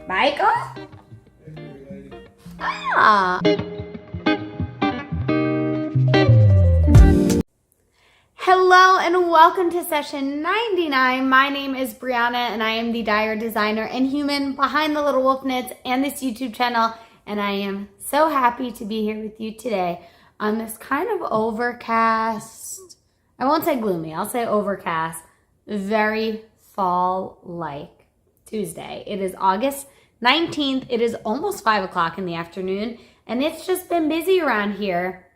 Michael? Ah. Hello and welcome to session 99. My name is Brianna and I am the dyer, designer, and human behind the Little Wolf Knits and this YouTube channel. And I am so happy to be here with you today on this kind of overcast, I won't say gloomy, I'll say overcast, very fall-like Tuesday. It is August 19th. It is almost 5 o'clock in the afternoon and it's just been busy around here.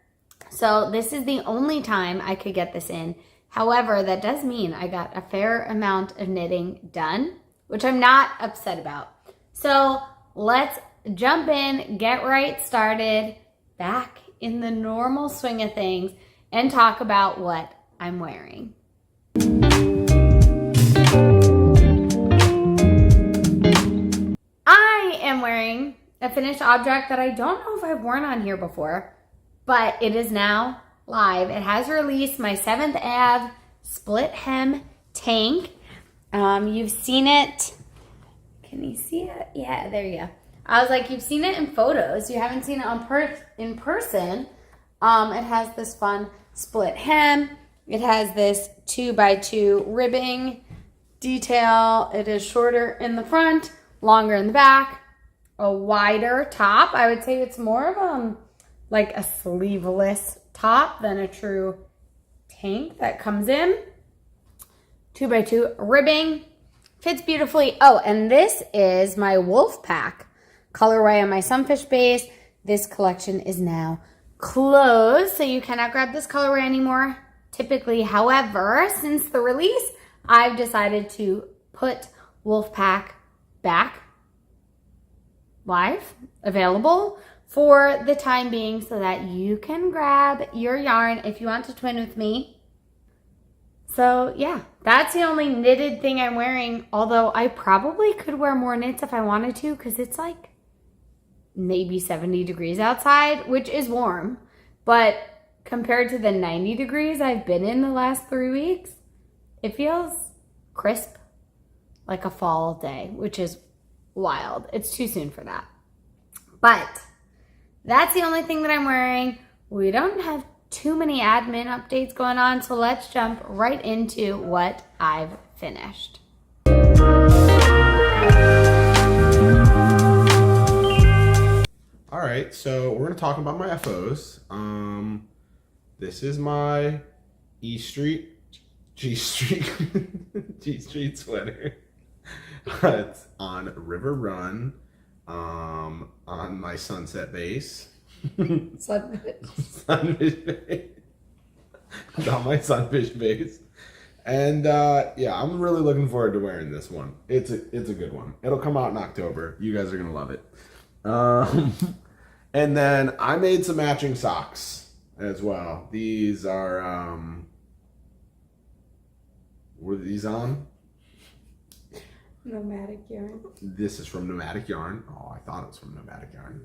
So this is the only time I could get this in. However, that does mean I got a fair amount of knitting done, which I'm not upset about. So let's jump in, get right started, back in the normal swing of things, and talk about what I'm wearing. I am wearing a finished object that I don't know if I've worn on here before, but it is now live. It has released my 7th Ave split hem tank. You've seen it. Can you see it? Yeah, there you go. I was like, you've seen it in photos. You haven't seen it in person. It has this fun split hem. It has this 2x2 ribbing detail. It is shorter in the front, longer in the back, a wider top. I would say it's more of like a sleeveless top than a true tank that comes in. 2x2 ribbing. Fits beautifully. Oh, and this is my wolf pack colorway on my sunfish base. This collection is now closed, so you cannot grab this colorway anymore typically. However, since the release, I've decided to put wolf pack back live, available for the time being so that you can grab your yarn if you want to twin with me. So yeah, that's the only knitted thing I'm wearing, although I probably could wear more knits if I wanted to because it's like maybe 70 degrees outside, which is warm, but compared to the 90 degrees I've been in the last 3 weeks, it feels crisp like a fall day, which is wild. It's too soon for that. But that's the only thing that I'm wearing. We don't have too many admin updates going on, so let's jump right into what I've finished. All right, so we're gonna talk about my FOs. This is my G Street sweater. It's on River Run, on my sunset base. Sunfish base. It's on my sunfish base. And yeah, I'm really looking forward to wearing this one. It's a good one. It'll come out in October. You guys are gonna love it. And then I made some matching socks as well. These are what are these on? Nomadic yarn. This is from Nomadic Yarn. Oh, I thought it was from Nomadic Yarn.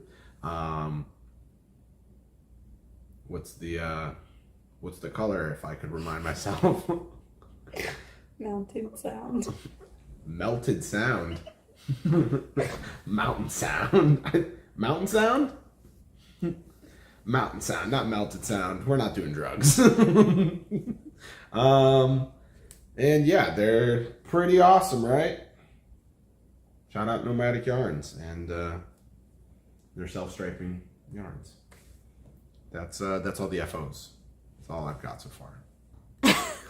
What's the color, if I could remind myself? Melted sound. Melted sound. Mountain sound. Mountain sound? Mountain sound, not melted sound. We're not doing drugs. And yeah, they're pretty awesome, right? Shout out Nomadic Yarns and their self-striping yarns. That's all the FOs. That's all I've got so far.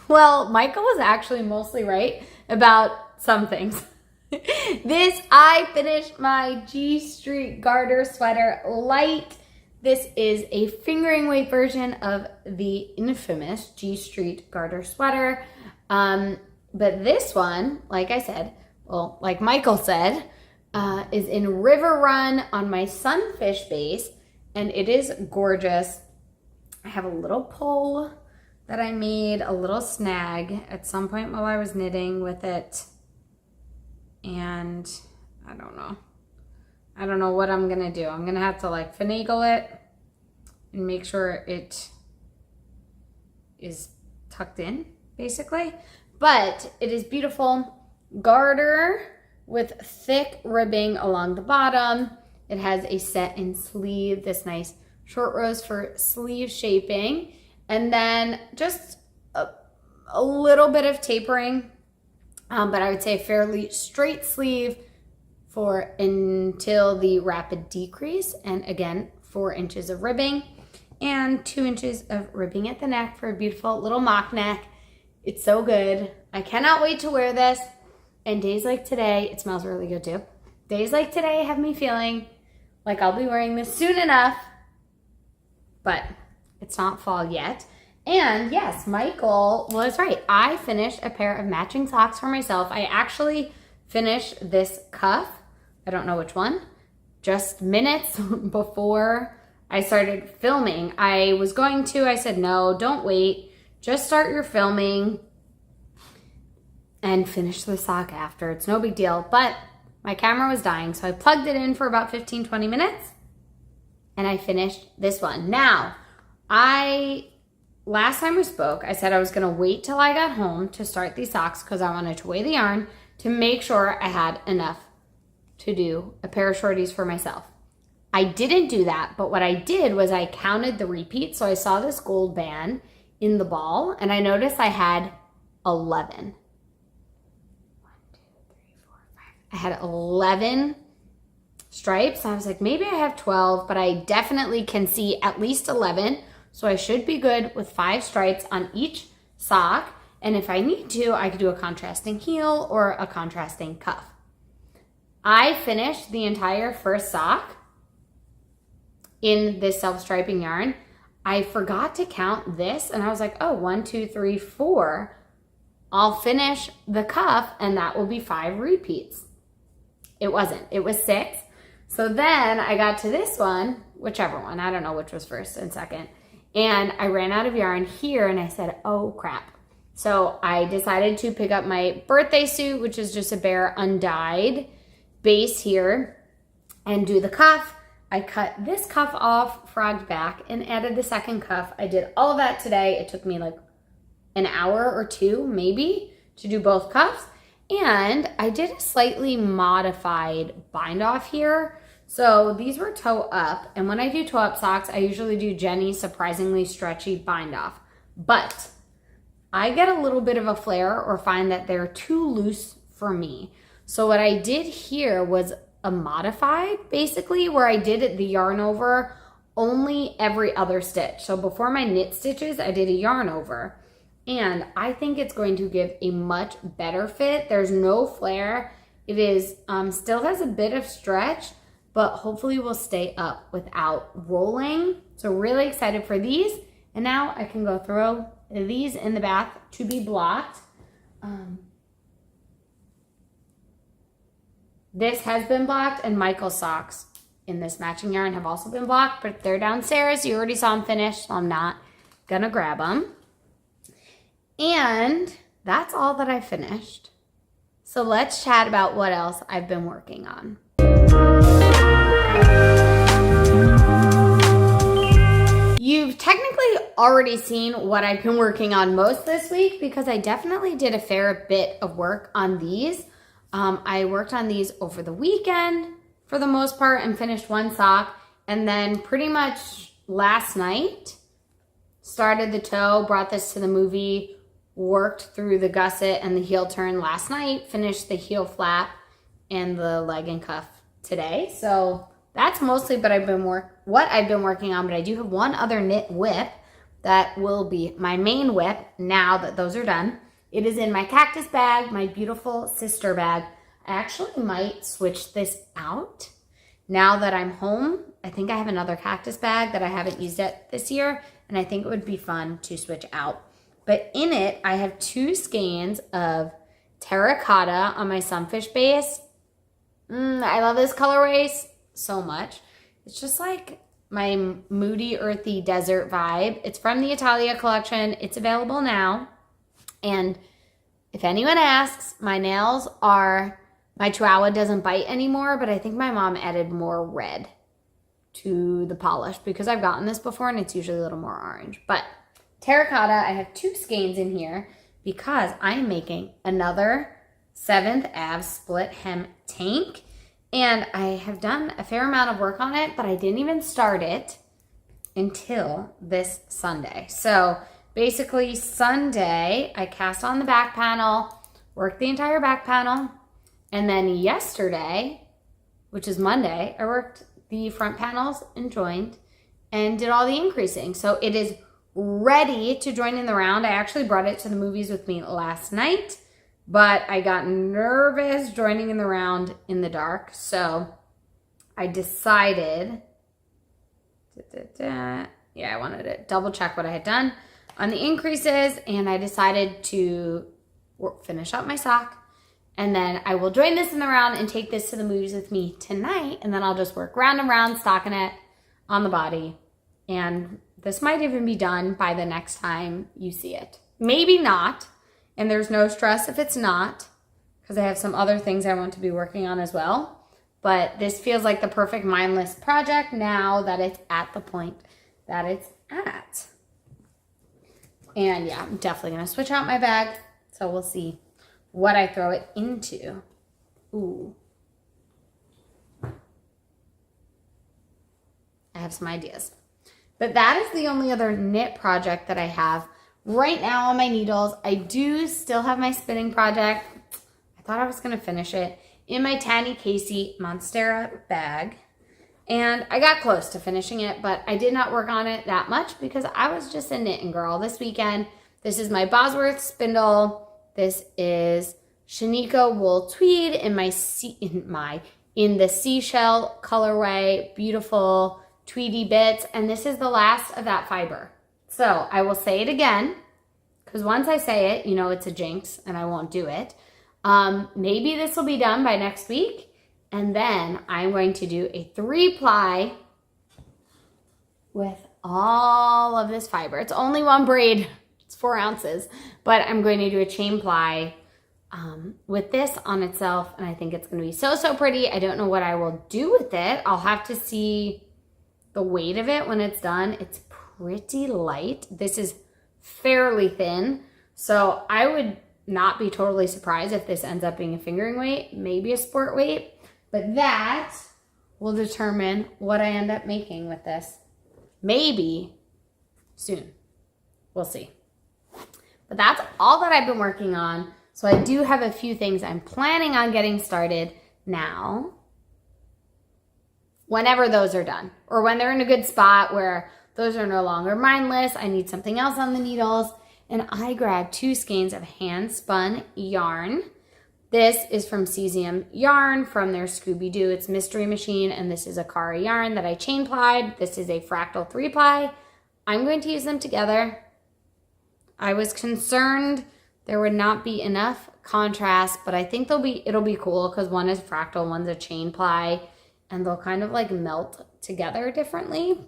Well, Michael was actually mostly right about some things. I finished my G Street garter sweater light. This is a fingering weight version of the infamous G Street garter sweater. But this one, like I said, well, like Michael said, is in River Run on my sunfish base, and it is gorgeous. I have a little pull that I made, a little snag at some point while I was knitting with it, and I don't know what I'm gonna do. I'm gonna have to like finagle it and make sure it is tucked in, basically. But it is beautiful garter with thick ribbing along the bottom. It has a set in sleeve, this nice short rose for sleeve shaping, and then just a little bit of tapering, but I would say a fairly straight sleeve until the rapid decrease, and again 4 inches of ribbing and 2 inches of ribbing at the neck for a beautiful little mock neck. It's so good. I cannot wait to wear this. And days like today, it smells really good too. Days like today have me feeling like I'll be wearing this soon enough, but it's not fall yet. And yes, Michael was right. I finished a pair of matching socks for myself. I actually finished this cuff, I don't know which one, just minutes before I started filming. I said, no, don't wait. Just start your filming and finish the sock after. It's no big deal. But my camera was dying, so I plugged it in for about 15, 20 minutes, and I finished this one. Now, last time we spoke, I said I was gonna wait till I got home to start these socks because I wanted to weigh the yarn to make sure I had enough to do a pair of shorties for myself. I didn't do that, but what I did was I counted the repeats. So I saw this gold band in the ball, and I noticed I had 11. 1, 2, 3, 4, 5. I had 11 stripes. I was like, maybe I have 12, but I definitely can see at least 11. So I should be good with 5 stripes on each sock. And if I need to, I could do a contrasting heel or a contrasting cuff. I finished the entire first sock in this self-striping yarn. I forgot to count this, and I was like, oh, 1, 2, 3, 4. I'll finish the cuff, and that will be 5 repeats. It wasn't. It was 6. So then I got to this one, whichever one. I don't know which was first and second. And I ran out of yarn here, and I said, oh, crap. So I decided to pick up my birthday suit, which is just a bare undyed base here, and do the cuff. I cut this cuff off, frogged back, and added the second cuff. I did all of that today. It took me like an hour or 2 maybe to do both cuffs. And I did a slightly modified bind off here. So these were toe up. And when I do toe up socks, I usually do Jenny's surprisingly stretchy bind off. But I get a little bit of a flare or find that they're too loose for me. So what I did here was a modified, basically, where I did the yarn over only every other stitch. So before my knit stitches, I did a yarn over. And I think it's going to give a much better fit. There's no flare. It is still has a bit of stretch, but hopefully will stay up without rolling. So really excited for these. And now I can go throw these in the bath to be blocked. This has been blocked, and Michael's socks in this matching yarn have also been blocked, but they're downstairs. You already saw them finished, so I'm not gonna grab them. And that's all that I finished. So let's chat about what else I've been working on. You've technically already seen what I've been working on most this week because I definitely did a fair bit of work on these. I worked on these over the weekend for the most part and finished one sock. And then pretty much last night, started the toe, brought this to the movie, worked through the gusset and the heel turn last night, finished the heel flap and the leg and cuff today. So that's mostly what I've been working on, but I do have one other knit whip that will be my main whip now that those are done. It is in my cactus bag, my beautiful sister bag. I actually might switch this out now that I'm home. I think I have another cactus bag that I haven't used yet this year, and I think it would be fun to switch out. But in it, I have 2 skeins of terracotta on my sunfish base. I love this colorway so much. It's just like my moody, earthy desert vibe. It's from the Italia collection. It's available now. And if anyone asks, my Chihuahua doesn't bite anymore, but I think my mom added more red to the polish because I've gotten this before and it's usually a little more orange. But terracotta, I have 2 skeins in here because I am making another 7th Ave split hem tank. And I have done a fair amount of work on it, but I didn't even start it until this Sunday. So basically Sunday, I cast on the back panel, worked the entire back panel. And then yesterday, which is Monday, I worked the front panels and joined and did all the increasing. So it is ready to join in the round. I actually brought it to the movies with me last night, but I got nervous joining in the round in the dark. So I decided, I wanted to double check what I had done on the increases, and I decided to finish up my sock. And then I will join this in the round and take this to the movies with me tonight. And then I'll just work round and round, stocking it on the body. And this might even be done by the next time you see it. Maybe not. And there's no stress if it's not, because I have some other things I want to be working on as well. But this feels like the perfect mindless project now that it's at the point that it's at. And yeah, I'm definitely going to switch out my bag. So we'll see what I throw it into. Ooh. I have some ideas. But that is the only other knit project that I have right now on my needles. I do still have my spinning project. I thought I was going to finish it in my Tanny Casey Monstera bag. And I got close to finishing it, but I did not work on it that much because I was just a knitting girl this weekend. This is my Bosworth spindle. This is shaniko wool tweed in the seashell colorway, beautiful tweedy bits, and this is the last of that fiber. So I will say it again, because once I say it, you know it's a jinx and I won't do it. Maybe this will be done by next week, and then I'm going to do a 3-ply with all of this fiber. It's only one braid. 4 ounces, but I'm going to do a chain ply with this on itself, and I think it's going to be so pretty. I don't know what I will do with it. I'll have to see the weight of it when it's done. It's pretty light. This is fairly thin, so I would not be totally surprised if this ends up being a fingering weight, maybe a sport weight, but that will determine what I end up making with this. Maybe soon. We'll see. But that's all that I've been working on. So I do have a few things I'm planning on getting started now. Whenever those are done. Or when they're in a good spot where those are no longer mindless. I need something else on the needles. And I grabbed 2 skeins of hand spun yarn. This is from Cesium Yarn from their Scooby-Doo. It's Mystery Machine. And this is a Kara yarn that I chain plied. This is a fractal 3-ply. I'm going to use them together. I was concerned there would not be enough contrast, but I think it'll be cool because one is fractal, one's a chain ply, and they'll kind of like melt together differently.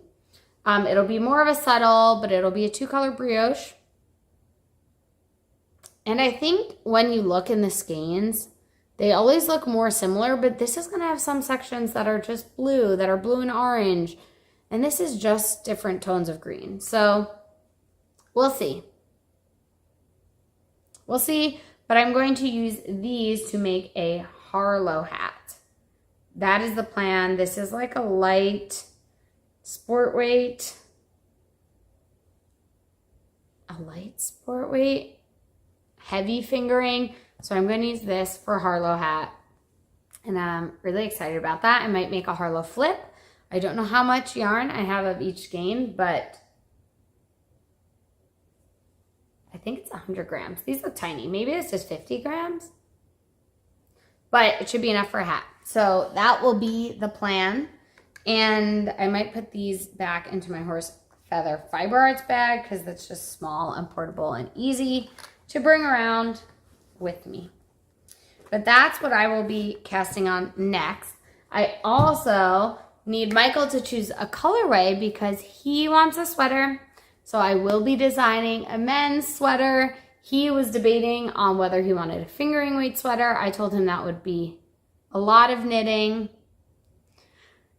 It'll be more of a subtle, but it'll be a 2-color brioche. And I think when you look in the skeins, they always look more similar, but this is going to have some sections that are just blue, that are blue and orange, and this is just different tones of green. So we'll see. We'll see, but I'm going to use these to make a Harlow hat. That is the plan. This is like a light sport weight. Heavy fingering. So I'm going to use this for a Harlow hat. And I'm really excited about that. I might make a Harlow flip. I don't know how much yarn I have of each skein, but I think it's 100 grams. These look tiny. Maybe it's just 50 grams. But it should be enough for a hat. So that will be the plan. And I might put these back into my horse feather fiber arts bag because that's just small and portable and easy to bring around with me. But that's what I will be casting on next. I also need Michael to choose a colorway because he wants a sweater. So I will be designing a men's sweater. He was debating on whether he wanted a fingering weight sweater. I told him that would be a lot of knitting.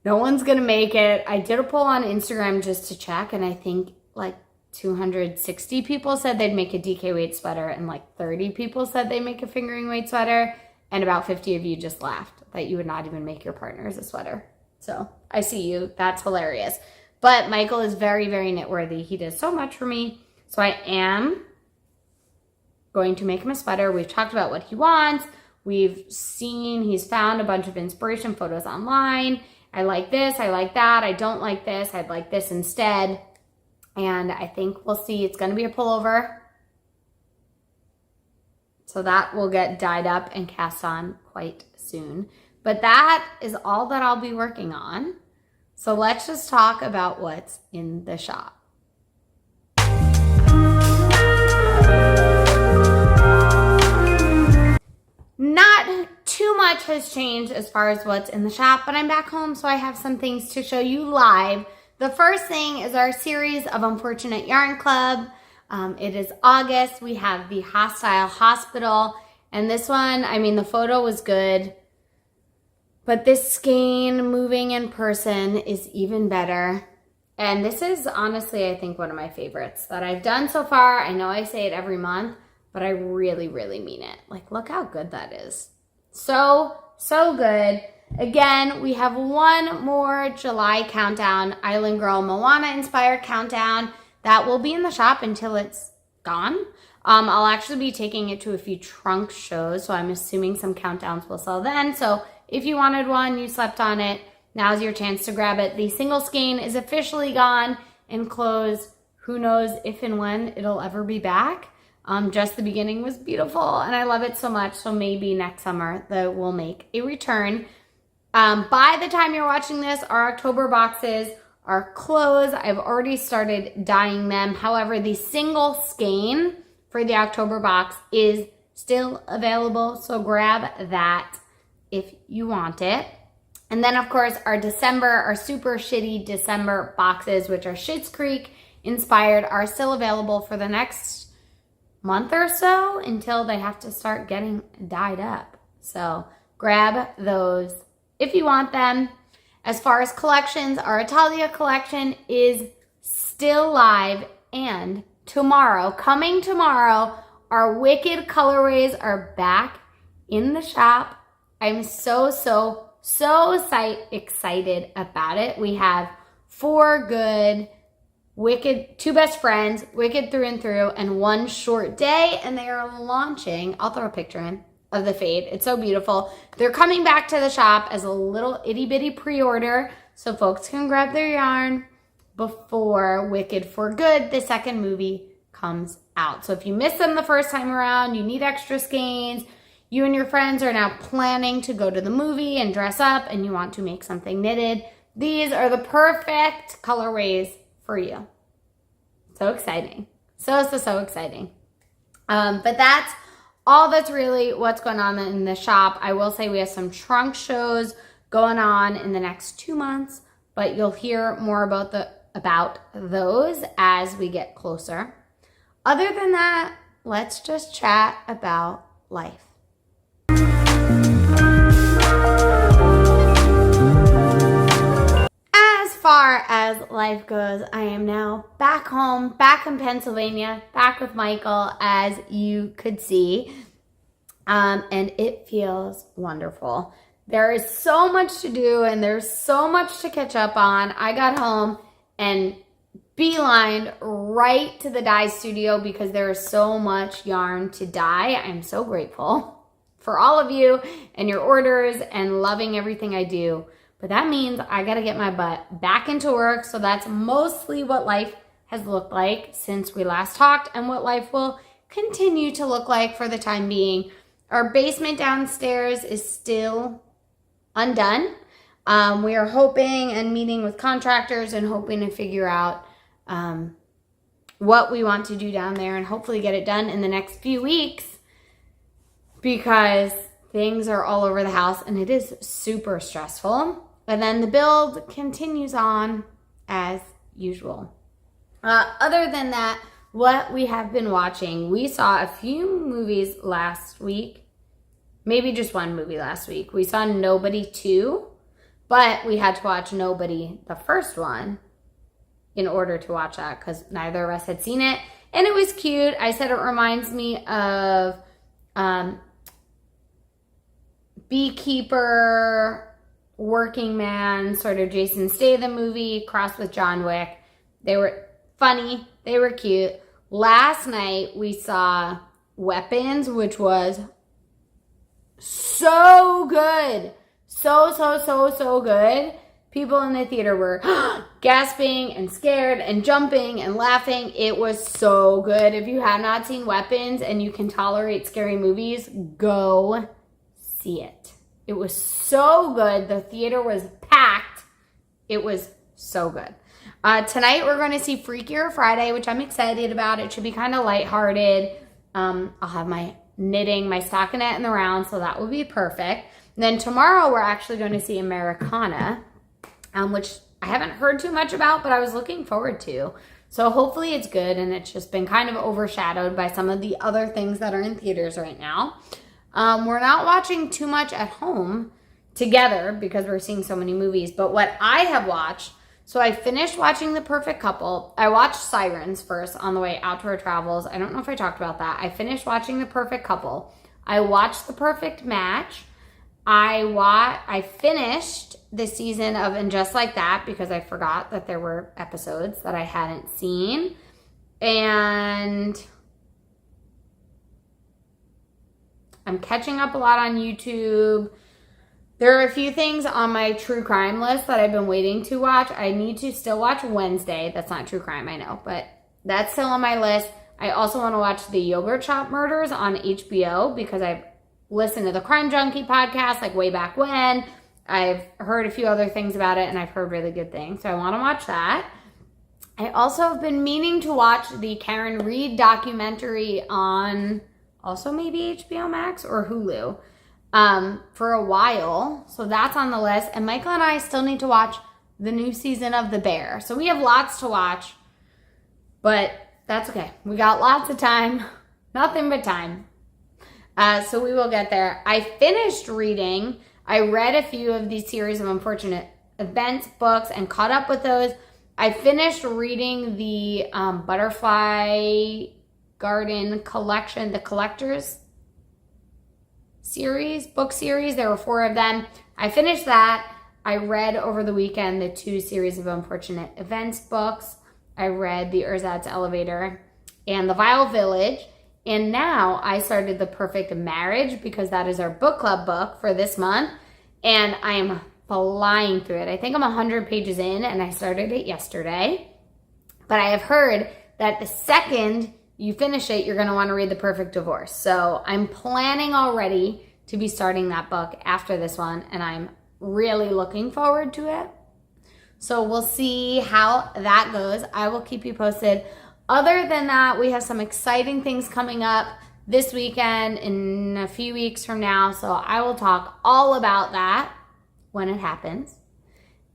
No one's gonna make it. I did a poll on Instagram just to check, and I think like 260 people said they'd make a DK weight sweater, and like 30 people said they'd make a fingering weight sweater. and about 50 of you just laughed that you would not even make your partners a sweater. So I see you. That's hilarious. But Michael is very, very knitworthy. He does so much for me. So I am going to make him a sweater. We've talked about what he wants. He's found a bunch of inspiration photos online. I like this, I like that, I don't like this, I'd like this instead. And I think we'll see. It's gonna be a pullover. So that will get dyed up and cast on quite soon. But that is all that I'll be working on. So let's just talk about what's in the shop. Not too much has changed as far as what's in the shop, but I'm back home, so I have some things to show you live. The first thing is our series of Unfortunate Yarn Club. It is August. We have the Hostile Hospital, and this one, I mean, the photo was good, but this skein moving in person is even better. And this is honestly, I think, one of my favorites that I've done so far. I know I say it every month, but I really, really mean it. Like, look how good that is. So, so good. Again, we have one more July countdown, Island Girl Moana inspired countdown that will be in the shop until it's gone. I'll actually be taking it to a few trunk shows, so I'm assuming some countdowns will sell then. So if you wanted one, you slept on it, now's your chance to grab it. The single skein is officially gone and closed. Who knows if and when it'll ever be back. Just the beginning was beautiful and I love it so much. So maybe next summer that will make a return. By the time you're watching this, our October boxes are closed. I've already started dyeing them. However, the single skein for the October box is still available. So grab that if you want it. And then of course our super shitty December boxes, which are Schitt's Creek inspired, are still available for the next month or so until they have to start getting dyed up. So grab those if you want them. As far as collections, our Italia collection is still live, and coming tomorrow, our Wicked colorways are back in the shop. I'm so excited about it. We have 4 good Wicked, 2 best friends, Wicked through and through, and 1 short day, and they are launching, I'll throw a picture in, of the fade. It's so beautiful. They're coming back to the shop as a little itty bitty pre-order, so folks can grab their yarn before Wicked for Good, the second movie, comes out. So if you missed them the first time around, you need extra skeins, you and your friends are now planning to go to the movie and dress up, and you want to make something knitted, these are the perfect colorways for you. So exciting. So exciting. But that's all that's really what's going on in the shop. I will say we have some trunk shows going on in the next 2 months, but you'll hear more about those as we get closer. Other than that, let's just chat about life. As far as life goes, I am now back home, back in Pennsylvania, back with Michael, as you could see, and it feels wonderful. There is so much to do and there's so much to catch up on. I got home and beelined right to the dye studio because there is so much yarn to dye. I'm so grateful for all of you and your orders and loving everything I do. But that means I got to get my butt back into work. So that's mostly what life has looked like since we last talked and what life will continue to look like for the time being. Our basement downstairs is still undone. We are hoping and meeting with contractors and hoping to figure out what we want to do down there and hopefully get it done in the next few weeks because things are all over the house and it is super stressful. And then the build continues on as usual. Other than that, what we have been watching, we saw a few movies last week, maybe just one movie last week. We saw Nobody 2, but we had to watch Nobody, the first one, in order to watch that because neither of us had seen it. And it was cute. I said it reminds me of beekeeper, working man, sort of Jason Statham movie crossed with John Wick. They were funny. They were cute. Last night we saw Weapons, which was so good. So good. People in the theater were gasping and scared and jumping and laughing. It was so good. If you have not seen Weapons and you can tolerate scary movies, go see it. It was so good. The theater was packed. It was so good. Tonight we're going to see Freakier Friday, which I'm excited about. It should be kind of lighthearted. I'll have my knitting, my stockinette in the round, so that will be perfect. And then tomorrow we're actually going to see Americana, which I haven't heard too much about, but I was looking forward to. So hopefully it's good, and it's just been kind of overshadowed by some of the other things that are in theaters right now. We're not watching too much at home together because we're seeing so many movies, but what I have watched, so I finished watching The Perfect Couple. I watched Sirens first on the way out to our travels. I don't know if I talked about that. I finished watching The Perfect Couple. I watched The Perfect Match. I finished the season of And Just Like That because I forgot that there were episodes that I hadn't seen. And I'm catching up a lot on YouTube. There are a few things on my true crime list that I've been waiting to watch. I need to still watch Wednesday. That's not true crime, I know, but that's still on my list. I also want to watch the Yogurt Shop Murders on HBO because I've listened to the Crime Junkie podcast like way back when. I've heard a few other things about it and I've heard really good things. So I want to watch that. I also have been meaning to watch the Karen Reed documentary on also maybe HBO Max or Hulu for a while. So that's on the list. And Michael and I still need to watch the new season of The Bear. So we have lots to watch, but that's okay. We got lots of time, nothing but time. So we will get there. I finished reading. I read a few of these series of unfortunate events books and caught up with those. I finished reading the Butterfly Garden collection, the Collectors series, book series. There were 4 of them. I finished that. I read over the weekend the 2 series of unfortunate events books. I read The Ersatz Elevator and The Vile Village. And now I started The Perfect Marriage because that is our book club book for this month. And I am flying through it. I think I'm 100 pages in and I started it yesterday. But I have heard that the second you finish it, you're going to want to read The Perfect Divorce. So I'm planning already to be starting that book after this one. And I'm really looking forward to it. So we'll see how that goes. I will keep you posted. Other than that, we have some exciting things coming up this weekend in a few weeks from now. So I will talk all about that when it happens.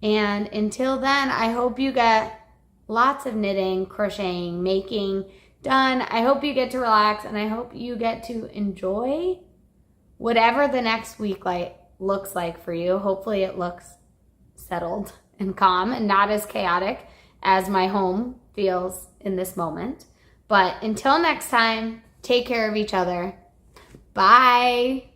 And until then, I hope you get lots of knitting, crocheting, making done. I hope you get to relax and I hope you get to enjoy whatever the next week looks like for you. Hopefully it looks settled and calm and not as chaotic as my home feels in this moment. But until next time, take care of each other. Bye.